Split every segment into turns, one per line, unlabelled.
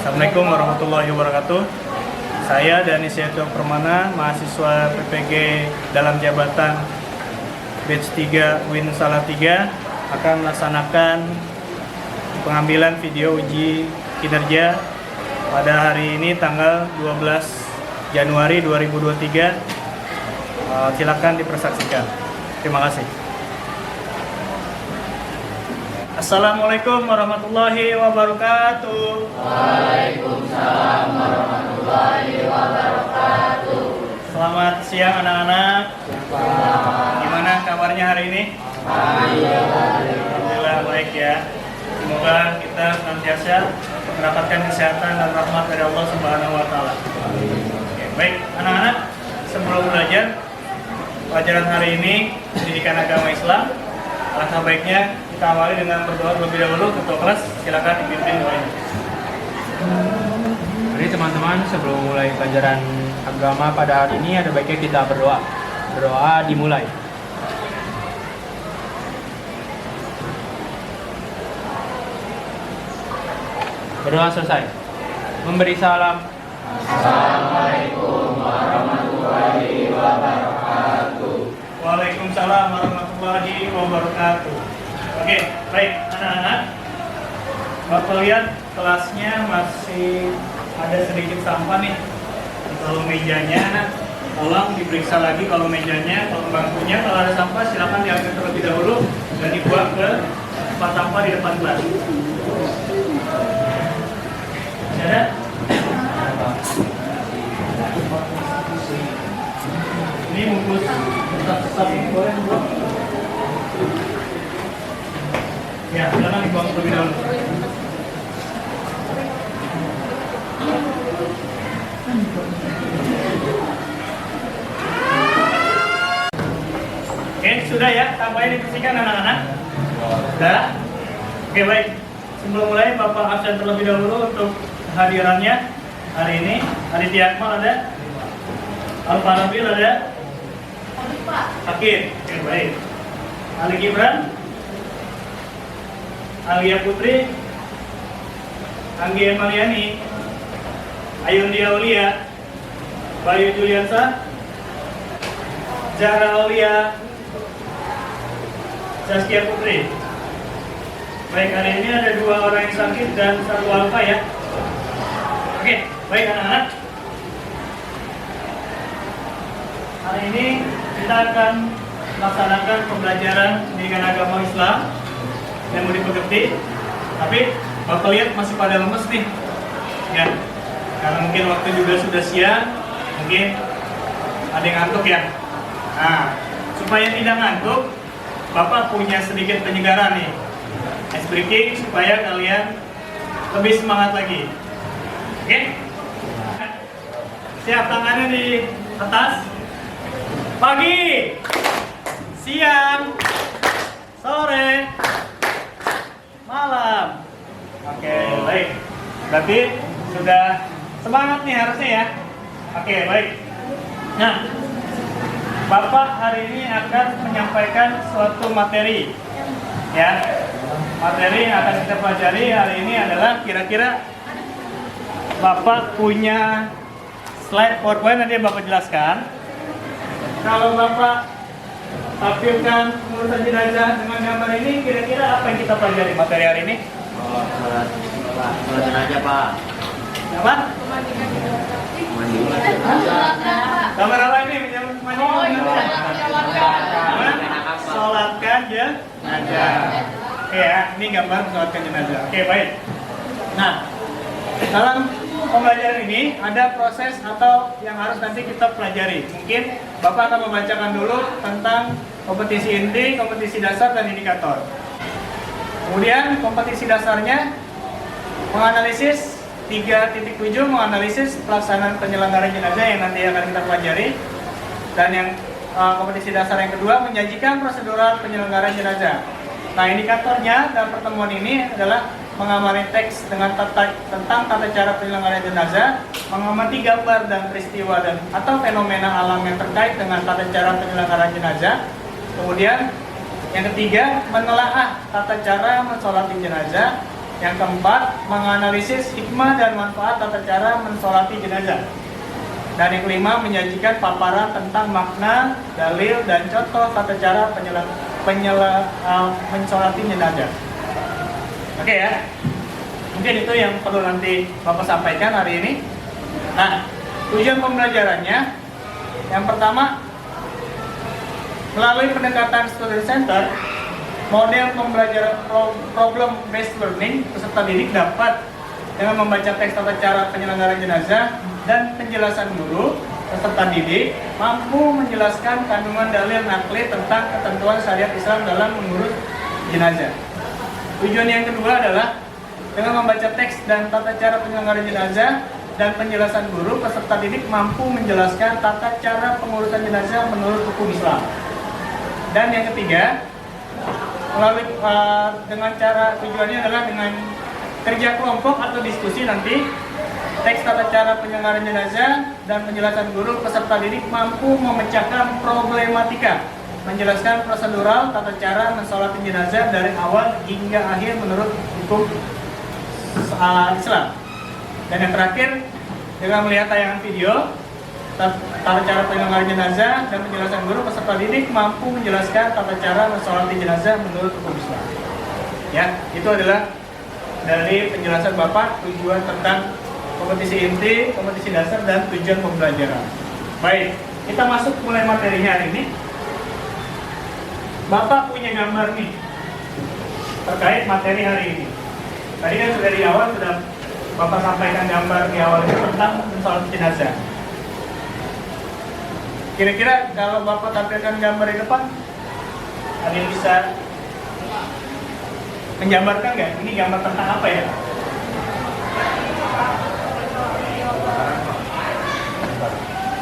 Assalamualaikum warahmatullahi wabarakatuh. Saya Dani Seto Permana, mahasiswa PPG dalam jabatan batch 3 Win Salatiga, akan melaksanakan pengambilan video uji kinerja pada hari ini tanggal 12 Januari 2023. Silakan dipersaksikan. Terima kasih. Assalamualaikum warahmatullahi wabarakatuh.
Waalaikumsalam warahmatullahi wabarakatuh.
Selamat siang anak-anak. Gimana kabarnya hari ini? Alhamdulillah baik ya. Semoga kita senantiasa mendapatkan kesehatan dan rahmat dari Allah Subhanahu wa taala. Oke, baik anak-anak, sebelum belajar pelajaran hari ini pendidikan agama Islam, alangkah baiknya kita awali dengan berdoa terlebih dahulu. Ketua kelas silakan dipimpin doanya.
Jadi teman-teman, sebelum mulai pelajaran agama pada hari ini ada baiknya kita berdoa. Berdoa dimulai. Berdoa selesai. Memberi salam.
Assalamualaikum warahmatullahi wabarakatuh.
Waalaikumsalam warahmatullahi wabarakatuh. Oke, baik anak-anak. Bapak lihat kelasnya masih ada sedikit sampah nih. Kalau mejanya, tolong diperiksa lagi kalau mejanya, kalau bangkunya, kalau ada sampah silakan diambil terlebih dahulu dan dibuang ke tempat sampah di depan kelas. Ada? Ini bungkus tetap ini boleh dibuang. Ya, silakan dibuang terlebih dahulu. Oke, sudah ya, tampaknya dibersihkan anak-anak. Sudah? Oke, baik. Sebelum mulai, Bapak absen terlebih dahulu untuk kehadirannya hari ini. Aditya Akmal ada? Al-Farabil ada? Hakim. Oke, baik. Ali Gibran? Alia Putri? Anggi Emaliani? Ayundi Aulia? Bayu Juliansa? Zahra Aulia? Saskia Putri? Baik, hari ini ada 2 orang yang sakit dan 1 alfa ya. Oke, baik anak-anak. Hari ini kita akan melaksanakan pembelajaran pendidikan agama Islam yang mau dimengerti. Tapi Bapak lihat masih pada lemes nih, ya. Karena mungkin waktu juga sudah siang, mungkin ada yang ngantuk ya. Nah, supaya tidak ngantuk, Bapak punya sedikit penyegaran nih, ice breaking, supaya kalian lebih semangat lagi. Oke? Siap, tangannya di atas. Pagi, siang, sore, malam. Oke, baik. Berarti sudah semangat nih harusnya ya. Oke, baik. Nah, Bapak hari ini akan menyampaikan suatu materi. Ya. Materi yang akan kita pelajari hari ini adalah kira-kira Bapak punya slide PowerPoint, nanti Bapak jelaskan. Kalau Bapak tampilkan pengurusan jenazah dengan gambar ini, kira-kira apa yang kita pelajari materi hari ini?
Sholat jenazah, Pak.
Apa?
Mandi.
Gambar apa ini? Sholatkan jenazah. Oke ya, ini gambar sholatkan jenazah. Oke, baik. Nah, dalam pembelajaran ini ada proses atau yang harus nanti kita pelajari. Mungkin Bapak akan membacakan dulu tentang kompetisi inti, kompetisi dasar, dan indikator. Kemudian kompetisi dasarnya menganalisis 3.7, menganalisis pelaksanaan penyelenggaraan jenazah yang nanti akan kita pelajari. Dan yang kompetisi dasar yang kedua menyajikan prosedural penyelenggaraan jenazah. Nah, indikatornya dalam pertemuan ini adalah mengamati teks dengan tentang tata cara penyelenggaraan jenazah, mengamati gambar dan peristiwa dan atau fenomena alam yang terkait dengan tata cara penyelenggaraan jenazah. Kemudian yang ketiga, menelaah tata cara mensolati jenazah. Yang keempat, menganalisis hikmah dan manfaat tata cara mensolati jenazah. Dan yang kelima, menyajikan paparan tentang makna, dalil, dan contoh tata cara mensolati jenazah. Oke ya, mungkin itu yang perlu nanti Bapak sampaikan hari ini. Nah, tujuan pembelajarannya, yang pertama, melalui pendekatan student center, model pembelajaran problem based learning, peserta didik dapat dengan membaca teks tata cara penyelenggaraan jenazah dan penjelasan guru, peserta didik mampu menjelaskan kandungan dalil nakli tentang ketentuan syariat Islam dalam mengurus jenazah. Tujuan yang kedua adalah dengan membaca teks dan tata cara penyelenggaraan jenazah dan penjelasan guru, peserta didik mampu menjelaskan tata cara pengurusan jenazah menurut hukum Islam. Dan yang ketiga, melalui dengan cara tujuannya adalah dengan kerja kelompok atau diskusi nanti, teks tata cara penyelenggaraan jenazah dan penjelasan guru, peserta didik mampu memecahkan problematika, menjelaskan prosedural tata cara mensolati jenazah dari awal hingga akhir menurut hukum Islam. Dan yang terakhir, dengan melihat tayangan video tata cara penyelenggaraan jenazah dan penjelasan guru, peserta didik mampu menjelaskan tata cara mensolati jenazah menurut hukum Islam. Ya, itu adalah dari penjelasan Bapak tujuan tentang kompetisi inti, kompetisi dasar, dan tujuan pembelajaran. Baik, kita masuk mulai materinya hari ini. Bapak punya gambar nih terkait materi hari ini. Tadi kan sudah di awal sudah Bapak sampaikan gambar di awal itu tentang mensolati jenazah. Kira-kira kalau Bapak tampilkan gambar di depan, ada yang bisa menjabarkan nggak? Ini gambar tentang apa ya?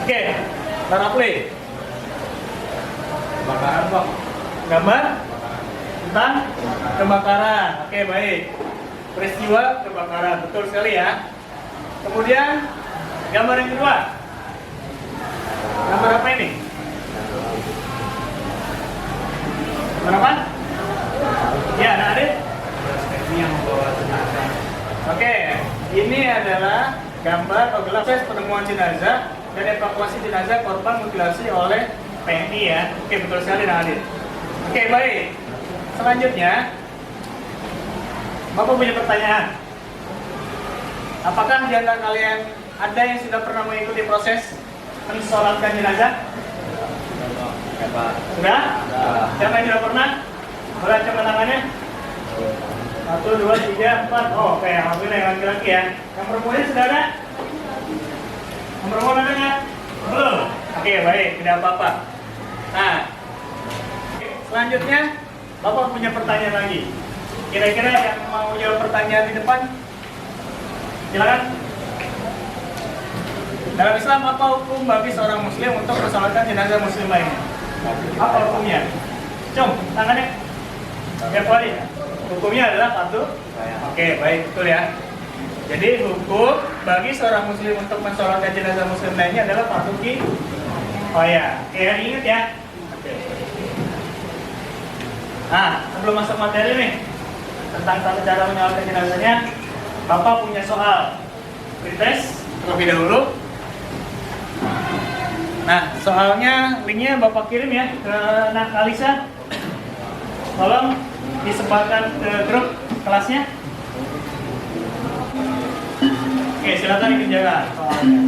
Oke, Tarapli.
Kebakaran, Pak.
Gambar tentang kebakaran. Oke, baik. Peristiwa kebakaran, betul sekali ya. Kemudian gambar yang kedua. Gambar apa ini? Gambar apa? Ya, nah Adit.
Ini yang membawa jenazah.
Oke, ini adalah gambar proses penemuan jenazah dan evakuasi jenazah korban mutilasi oleh PNI ya. Oke, betul sekali nah Adit. Oke, baik. Selanjutnya, Bapak punya pertanyaan. Apakah di antara kalian ada yang sudah pernah mengikuti proses mensolatkan jenazah?
Ya, Pak.
Sudah?
Ya.
Siapa yang sudah pernah? Boleh coba tangannya? 1, 2, 3, 4. Oh, oke, alhamdulillah yang laki-laki ya. Yang perempuannya sudah ada? Yang perempuan ada nggak? Belum? Oke, baik, tidak apa-apa. Nah, selanjutnya Bapak punya pertanyaan lagi. Kira-kira yang mau jawab pertanyaan di depan? Silakan. Dalam Islam apa hukum bagi seorang muslim untuk mensolatkan jenazah muslim lainnya? Apa hukumnya? Cung, tangannya. Ya, Wali. Hukumnya adalah patuh. Oke, baik, betul ya. Jadi hukum bagi seorang muslim untuk mensolatkan jenazah muslim lainnya adalah patuh ki. Oh ya, oke, ingat ya. Oke. Nah, sebelum masuk materi nih tentang tata cara menyolatkan jenazahnya, Bapak punya soal pretest terlebih dahulu. Nah, soalnya linknya Bapak kirim ya ke Nak Alisa. Tolong disebarkan ke grup kelasnya. Oke, silakan dikerjakan soalnya.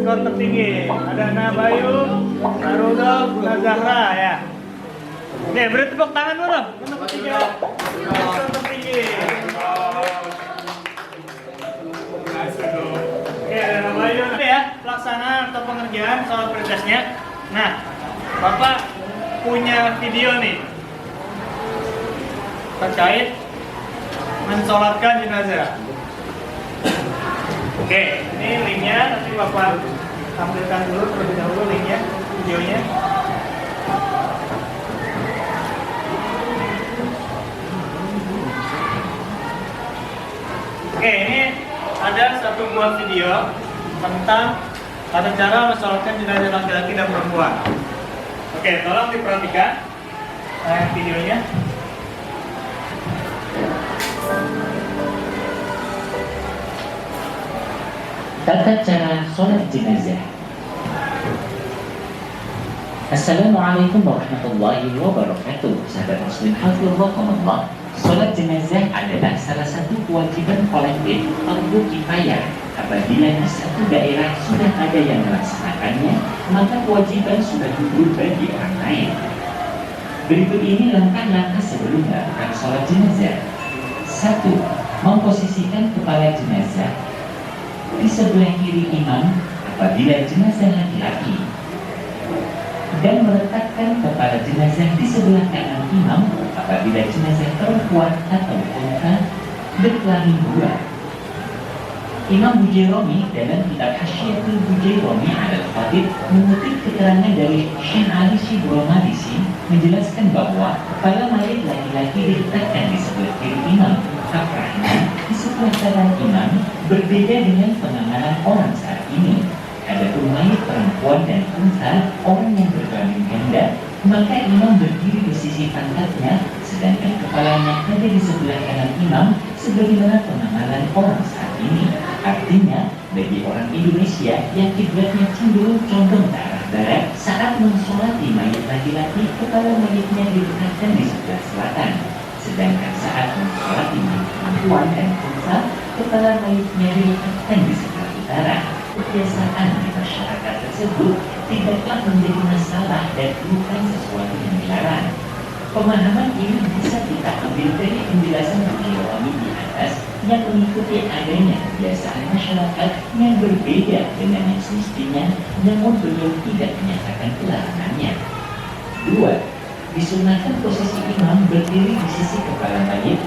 skor tertinggi. Ada Nabayu, Narudov, Nazahra ya. Oke, beri tepuk tangan dulu untuk ketiga skor tertinggi. Oke, ada Nabayu. Ini ya, pelaksanaan atau pengerjaan soal prioritasnya. Nah, Bapak punya video nih terkait mensolatkan jenazah. Oke, ini linknya, nanti Bapak tampilkan dulu terlebih dahulu linknya, videonya. Oke, ini ada satu buah video tentang tata cara mensolatkan jenazah laki-laki dan perempuan. Oke, tolong diperhatikan videonya.
Tata cara sholat jenazah. Assalamualaikum warahmatullahi wabarakatuh. Sahabat muslim hafizakumullah. Sholat jenazah adalah salah satu kewajiban kolektif fardu kifayah. Apabila di satu daerah sudah ada yang melaksanakannya, maka kewajiban sudah gugur bagi orang lain. Berikut ini langkah-langkah sebelum melakukan sholat jenazah. 1. Memposisikan kepala jenazah di sebelah kiri imam apabila jenazah laki-laki, dan meletakkan kepala jenazah di sebelah kanan imam apabila jenazah perempuan atau unta berkelamin dua. Imam Bujairami dalam kitab Hasyiatul Bujairami al-Khatib mengutip keterangan dari Syekh Ali Shibromalisi menjelaskan bahwa kepala mayat laki-laki diletakkan di sebelah kiri imam, akhirnya di sebelah kanan imam, berbeda dengan penanganan orang saat ini. Adapun mayat perempuan dan unta orang yang berkelamin ganda, maka imam berdiri di sisi pantatnya, sedangkan kepalanya ada di sebelah kanan imam, sebagaimana penanganan orang saat ini. Artinya, bagi orang Indonesia yang kiblatnya cenderung condong ke arah barat, saat mensolati mayat laki-laki, kepala mayatnya diletakkan di sebelah selatan. Sedangkan saat mensolati mayat perempuan dan unta, kepala mayatnya diletakkan di sebelah utara. Kebiasaan di masyarakat tersebut tidaklah menjadi masalah dan bukan sesuatu yang dilarang. Pemahaman ini bisa kita ambil dari penjelasan Bujairami di atas yang mengikuti adanya kebiasaan masyarakat yang berbeda dengan yang semestinya, namun beliau tidak menyatakan kelarangannya. 2. Disunahkan posisi imam berdiri di sisi kepala mayit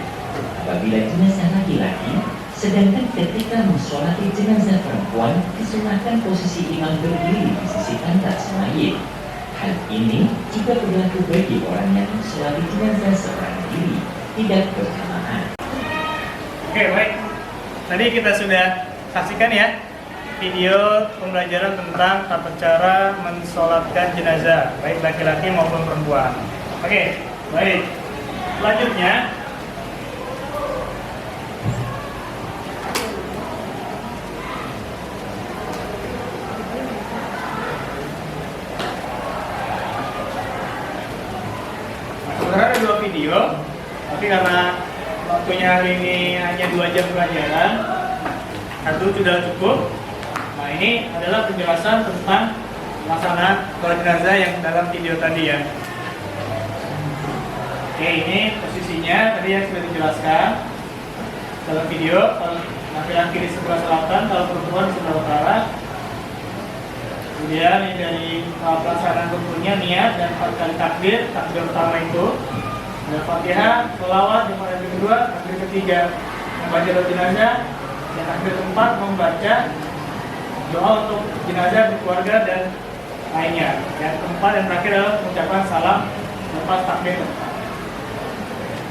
apabila jenazah laki-laki, sedangkan ketika mensolati jenazah perempuan disunahkan posisi imam berdiri di sisi pantat mayit. Hal ini juga berlaku bagi orang yang mensolati jenazah seorang diri, tidak bersamaan.
Oke, baik. Tadi kita sudah saksikan ya video pembelajaran tentang tata cara mensolatkan jenazah, baik laki-laki maupun perempuan. Oke, baik. Selanjutnya, sebenarnya ada dua video, tapi karena waktunya hari ini hanya 2 jam pelajaran, satu sudah cukup. Nah, ini adalah penjelasan tentang pelaksanaan sholat jenazah yang dalam video tadi ya. Oke, ini posisinya tadi yang sudah dijelaskan dalam video. Kalau laki-laki di sebelah selatan, kalau perempuan di sebelah utara. Kemudian ini dari pelaksanaan rukunnya, niat dan 4 kali takbir. Takbir pertama itu ada Fatihah, sholawat, yang takbir kedua, takbir ketiga membaca doa jenazah, yang takbir keempat membaca doa untuk jenazah, keluarga dan lainnya. Yang keempat dan terakhir adalah mengucapkan salam lepas takbir.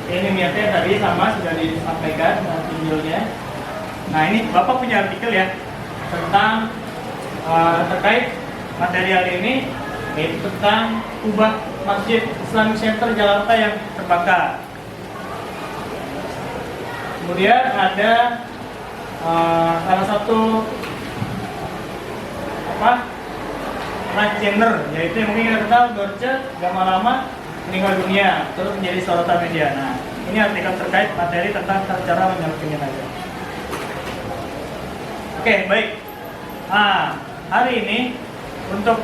Ini niatnya tadi sama sudah disampaikan dalam videonya. Nah, ini Bapak punya artikel ya tentang terkait material ini, yaitu tentang kubah Masjid Islamic Center Jakarta yang terbakar. Kemudian ada salah satu transgender, yaitu yang mungkin kita kenal Dorce Gama Lama meninggal dunia, terus menjadi sorotan media. Nah, ini artikel terkait materi tentang cara menyolatkan jenazah. Oke, baik. hari ini untuk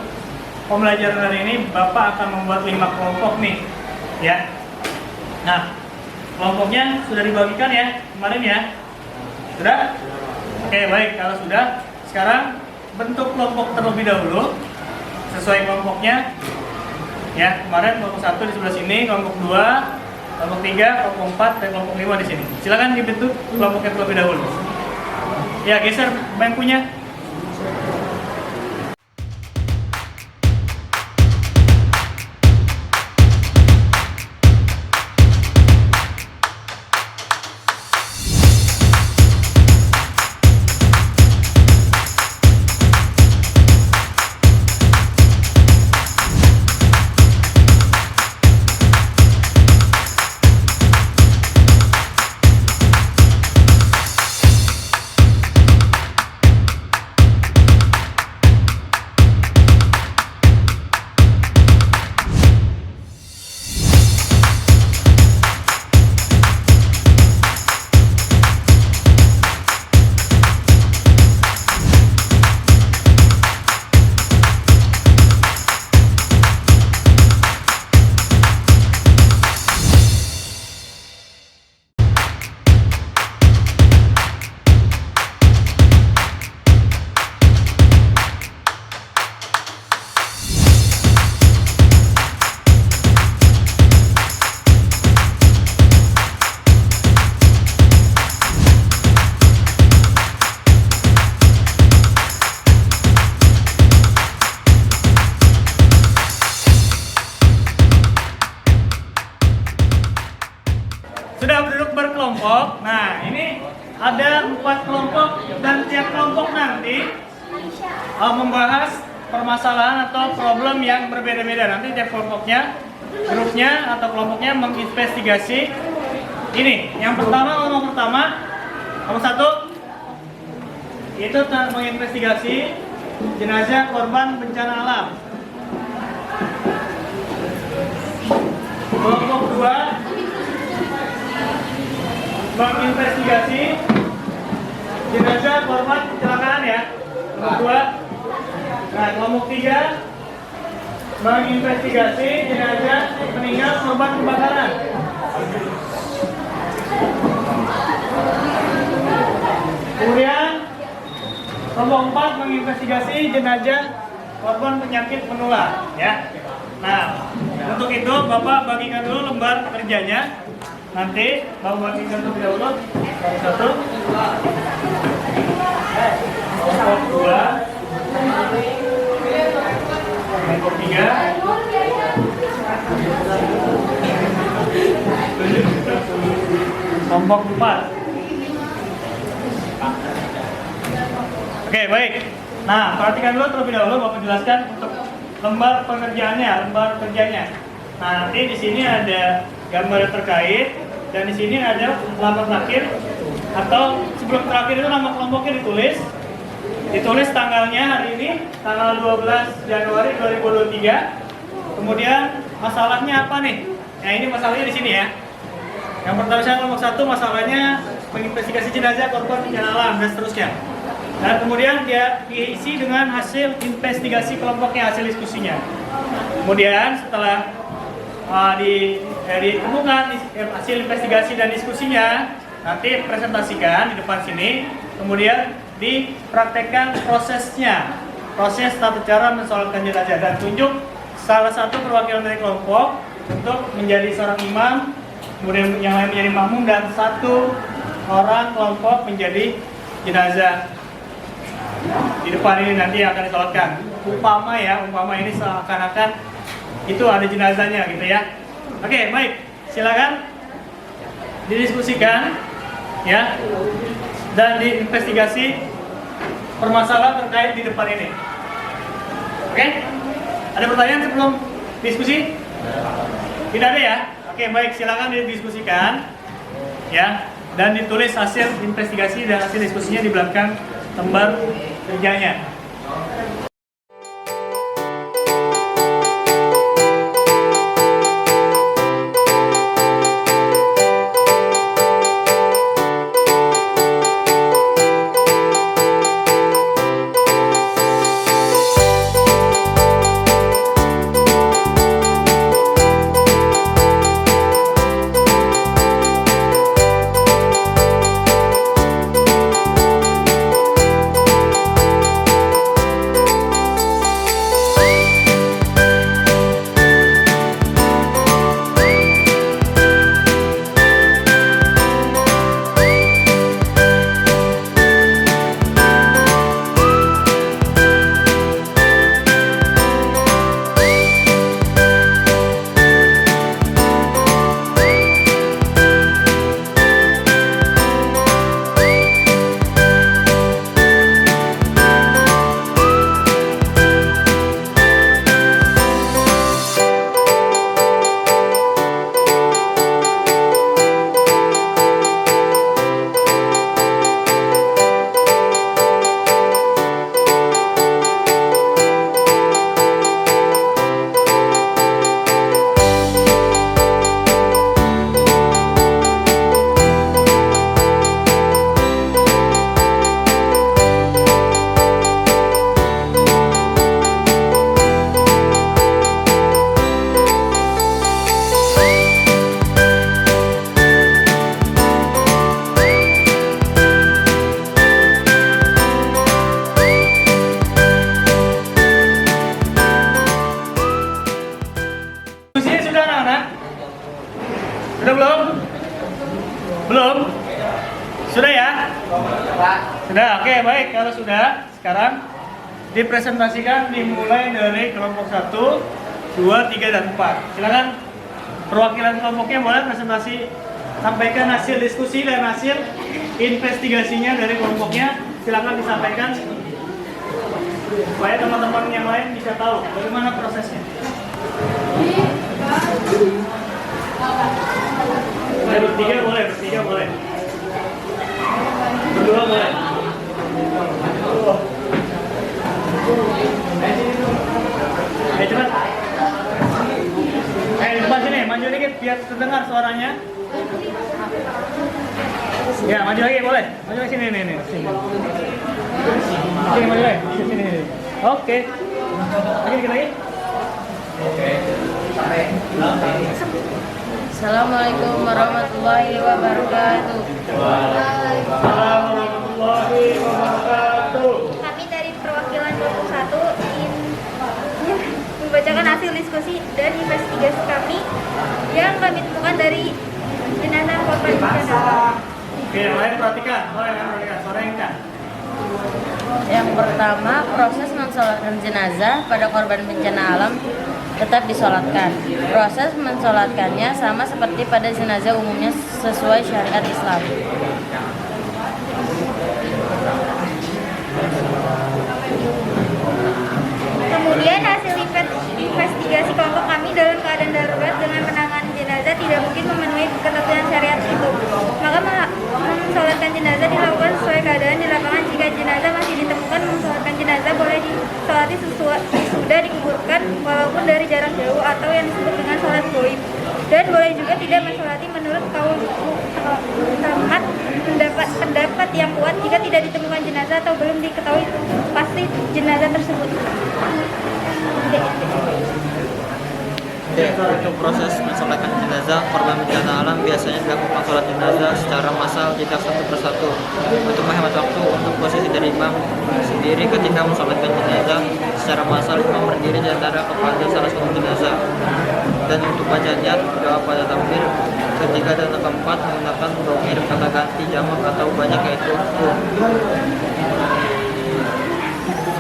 pembelajaran hari ini Bapak akan membuat 5 kelompok nih, ya. Nah, kelompoknya sudah dibagikan ya kemarin ya? Sudah? Oke, baik. Kalau sudah, sekarang bentuk kelompok terlebih dahulu sesuai kelompoknya. Ya, kemarin kelompok 1 di sebelah sini, kelompok 2, kelompok 3, kelompok 4, dan kelompok 5 di sini. Silakan dibentuk kelompoknya terlebih dahulu. Ya, geser bangkunya. Sudah duduk berkelompok. Nah, ini ada 4 kelompok dan tiap kelompok nanti membahas permasalahan atau problem yang berbeda-beda. Nanti tiap kelompoknya, grupnya atau kelompoknya menginvestigasi ini. Yang pertama, kelompok 1 itu menginvestigasi jenazah korban bencana alam. Kelompok 2 menginvestigasi jenazah korban kecelakaan ya. Kelompok 2. Nah, kelompok 3 menginvestigasi jenazah meninggal korban kebakaran. Kemudian kelompok 4 menginvestigasi jenazah korban penyakit menular ya. Nah, untuk itu Bapak bagikan dulu lembar kerjanya. Nanti Bapak bagikan terlebih dahulu. Satu, kelompok 2, kelompok 3, kelompok 4. Oke, baik. Nah, perhatikan dulu terlebih dahulu Bapak jelaskan untuk lembar pengerjaannya, lembar kerjanya. Nah, nanti di sini ada gambar terkait dan di sini ada nama terakhir atau sebelum terakhir itu nama kelompoknya ditulis tanggalnya hari ini tanggal 12 Januari 2023. Kemudian masalahnya apa nih? Nah, ini masalahnya di sini ya. Yang pertama saya kelompok 1 masalahnya menginvestigasi jenazah korban bencana alam dan seterusnya. Dan kemudian dia diisi dengan hasil investigasi kelompoknya, hasil diskusinya. Kemudian setelah ditemukan hasil investigasi dan diskusinya, nanti presentasikan di depan sini, kemudian dipraktekkan prosesnya, proses tata cara mensolatkan jenazah, dan tunjuk salah satu perwakilan dari kelompok untuk menjadi seorang imam, kemudian yang lain menjadi makmum, dan satu orang kelompok menjadi jenazah di depan ini nanti akan disolatkan. Umpama ini seakan-akan itu ada jenazahnya gitu ya. Oke, baik. Silakan didiskusikan ya dan diinvestigasi permasalahan terkait di depan ini. Oke? Ada pertanyaan sebelum diskusi? Tidak ada ya? Oke, baik. Silakan didiskusikan ya dan ditulis hasil investigasi dan hasil diskusinya di belakang lembar kerjanya. Belum? Belum? Sudah ya? Sudah, oke baik. Kalau sudah, sekarang dipresentasikan dimulai dari kelompok 1, 2, 3, dan 4. Silakan perwakilan kelompoknya boleh presentasi, sampaikan hasil diskusi dan hasil investigasinya dari kelompoknya. Silakan disampaikan supaya teman-teman yang lain bisa tahu bagaimana prosesnya. Bertiga boleh, bertiga boleh. Berdua boleh. Ayo cepat. Depan sini, maju dikit biar terdengar suaranya. Ya, maju lagi boleh. Maju lagi sini, nih, sini. Sini, maju lagi. Sini. Oke. Lagi dikit lagi. Oke.
Assalamualaikum warahmatullahi wabarakatuh.
Waalaikumsalam warahmatullahi wabarakatuh.
Kami dari perwakilan kelompok 1 ingin membacakan hasil diskusi dan investigasi kami yang kami temukan dari jenazah korban bencana.
Oke, yang lain perhatikan. Suara yang kencang.
Yang pertama, proses mensolatkan jenazah pada korban bencana alam tetap disolatkan. Proses mensolatkannya sama seperti pada jenazah umumnya sesuai syariat Islam.
Kemudian hasil investigasi kelompok kami dalam keadaan darurat dengan menangani jenazah tidak mungkin memenuhi ketentuan syariat itu. Maka mensolatkan jenazah dilakukan sesuai keadaan di lapangan. Jika jenazah masih ditemukan, mensolatkan jenazah boleh disolati sudah dikuburkan walaupun dari jarak jauh atau yang disebut dengan sholat goib. Dan boleh juga tidak mensolati menurut kaul ulama pendapat yang kuat jika tidak ditemukan jenazah atau belum diketahui pasti jenazah tersebut.
Untuk proses mensolatkan jenazah korban bencana alam biasanya dilakukan sholat jenazah secara massal jika satu persatu. Untuk menghemat waktu, untuk posisi dari imam sendiri ketika mensolatkan jenazah secara massal, imam berdiri di antara kepada salah satu jenazah. Dan untuk baca niat doa pada takbir ketiga dan keempat menggunakan domir, kata ganti, jamak atau banyak yaitu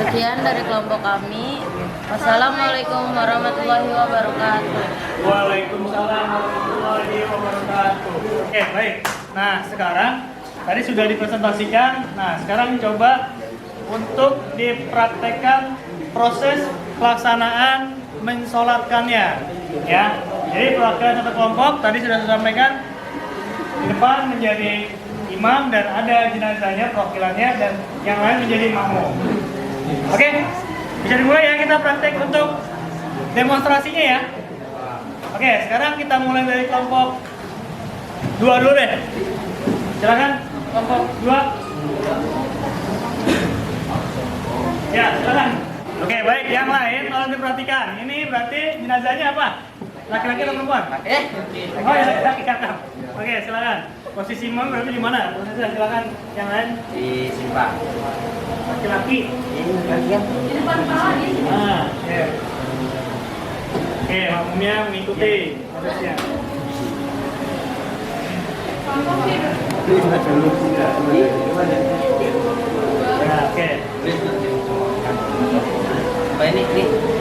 Sekian dari kelompok kami. Wassalamualaikum warahmatullahi wabarakatuh.
Waalaikumsalam warahmatullahi wabarakatuh. Oke, baik. Nah, sekarang tadi sudah dipresentasikan. Nah, sekarang coba untuk dipraktekkan proses pelaksanaan mensolatkannya. Ya. Jadi perwakilan satu kelompok tadi sudah disampaikan di depan menjadi imam dan ada jenazahnya perwakilannya dan yang lain menjadi makmum. Oke. Bisa dimulai ya, kita praktek untuk demonstrasinya ya. Oke, sekarang kita mulai dari kelompok 2 dulu deh. Silakan kelompok 2. Ya, silakan. Oke, baik, yang lain tolong diperhatikan. Ini berarti jenazahnya apa? Laki-laki atau perempuan? Oh ya, laki-laki kakak. Oke, silakan. Posisi imam berarti di mana? Silakan yang lain.
di simpang.
Laki-laki. Nah, oke. Oke, makmumnya mengikuti prosesnya. Nah, oke.
Apa ini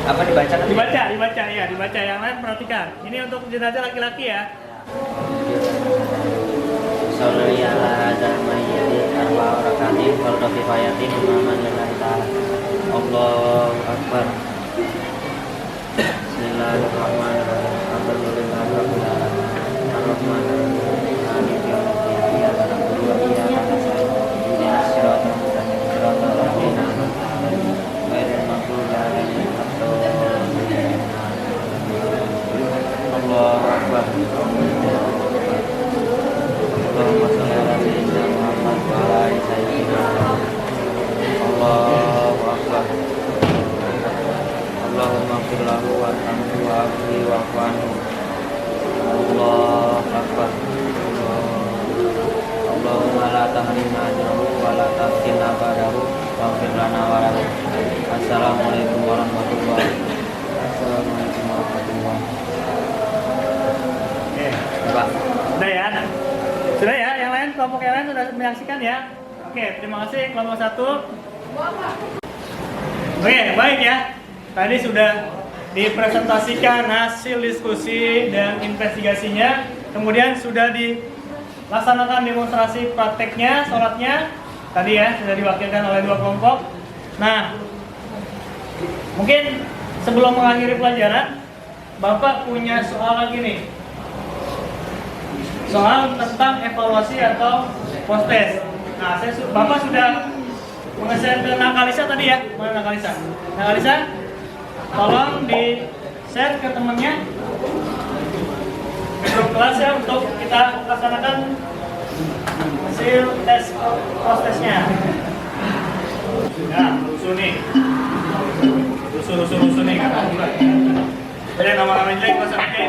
apa dibaca?
Dibaca ya, dibaca. Yang lain perhatikan. Ini untuk jenazah laki-laki ya.
Sholli ala hadzal mayyit arba'a rakaatin fardhu kifayatin imaman lillahi ta'ala. Allahu akbar. Bismillahirrahmanirrahim. Alhamdulillahi rabbil alamin. Arrahmanirrahim. Maliki yaumiddin. Iyyaka na'budu wa iyyaka nasta'in. Ihdinas siratal mustaqim. Siratal ladzina an'amta 'alaihim ghairil maghdubi 'alaihim waladdallin. Allahu akbar. Allahumma shalli ala sayyidina Muhammad wa ala ali sayyidina Muhammad. Allahu akbar.
ya. Sudah ya, yang lain, kelompok yang lain sudah menyaksikan ya. Oke, terima kasih kelompok 1. Oke, baik ya. Tadi sudah dipresentasikan hasil diskusi dan investigasinya. Kemudian sudah dilaksanakan demonstrasi prakteknya, sholatnya. Tadi ya, sudah diwakilkan oleh 2 kelompok. Nah, mungkin sebelum mengakhiri pelajaran, Bapak punya soal lagi nih. Soal tentang evaluasi atau post-test. Nah, Bapak sudah mengeser ke Nakalisa tadi ya. Mana Nakalisa? Nakalisa, tolong di-share ke temannya di grup kelas ya untuk kita laksanakan hasil tes post-testnya. Ya, rusuh nih. Rusuh nih kan. Ada nama-nama jelek masa oke.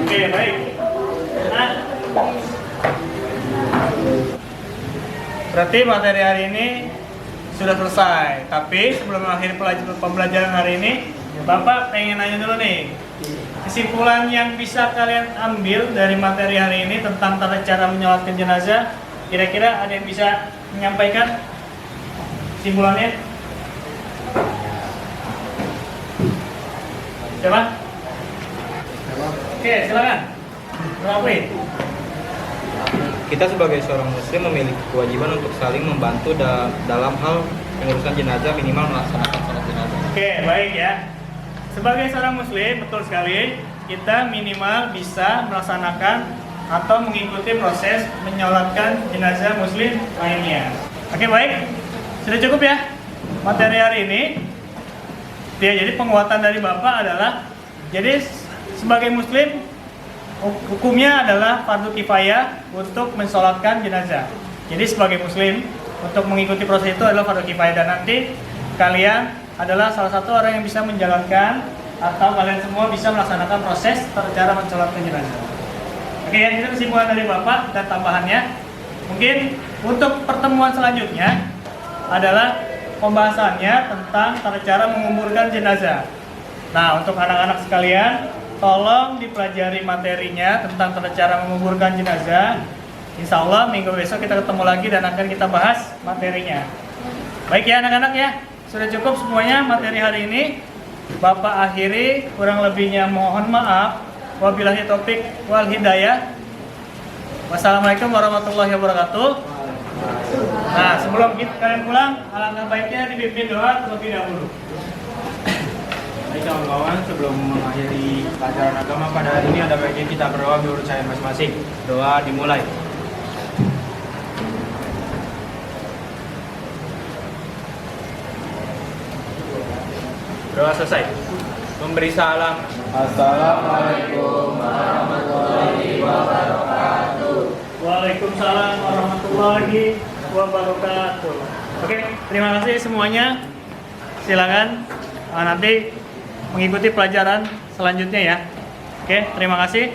Oke, baik. Nah, berarti materi hari ini sudah selesai. Tapi sebelum mengakhiri pembelajaran hari ini, Bapak pengen nanya dulu nih. Kesimpulan yang bisa kalian ambil dari materi hari ini tentang tata cara menyolatkan jenazah, kira-kira ada yang bisa menyampaikan kesimpulannya? Siapa? Oke, silakan. Rafi.
Kita sebagai seorang muslim memiliki kewajiban untuk saling membantu dalam hal pengurusan jenazah, minimal melaksanakan sholat jenazah.
Oke, baik ya. Sebagai seorang muslim, betul sekali, kita minimal bisa melaksanakan atau mengikuti proses menyolatkan jenazah muslim lainnya. Oke, baik. Sudah cukup ya materi hari ini. Ya, jadi penguatan dari Bapak adalah, jadi sebagai muslim hukumnya adalah fardu kifayah untuk mensolatkan jenazah. Jadi sebagai muslim untuk mengikuti proses itu adalah fardu kifayah, dan nanti kalian adalah salah satu orang yang bisa menjalankan atau kalian semua bisa melaksanakan proses cara mensolatkan jenazah. Oke, ya, itu kesimpulan dari Bapak dan tambahannya. Mungkin untuk pertemuan selanjutnya adalah pembahasannya tentang tata cara menguburkan jenazah. Nah, untuk anak-anak sekalian, tolong dipelajari materinya tentang tata cara menguburkan jenazah. Insya Allah minggu besok kita ketemu lagi dan akan kita bahas materinya. Baik ya anak-anak ya, sudah cukup semuanya materi hari ini. Bapak akhiri, kurang lebihnya mohon maaf. Wabillahi taufik wal hidayah. Wassalamualaikum warahmatullahi wabarakatuh. Nah, sebelum kalian pulang, alangkah baiknya dipimpin doa terlebih dahulu.
Baik kawan-kawan, sebelum mengakhiri pelajaran agama pada hari ini, ada baiknya kita berdoa menurut saya masing-masing. Doa dimulai. Doa selesai. Memberi salam. Assalamualaikum warahmatullahi wabarakatuh.
Waalaikumsalam warahmatullahi wabarakatuh. Oke, terima kasih semuanya. Silakan nanti mengikuti pelajaran selanjutnya ya. Oke, terima kasih.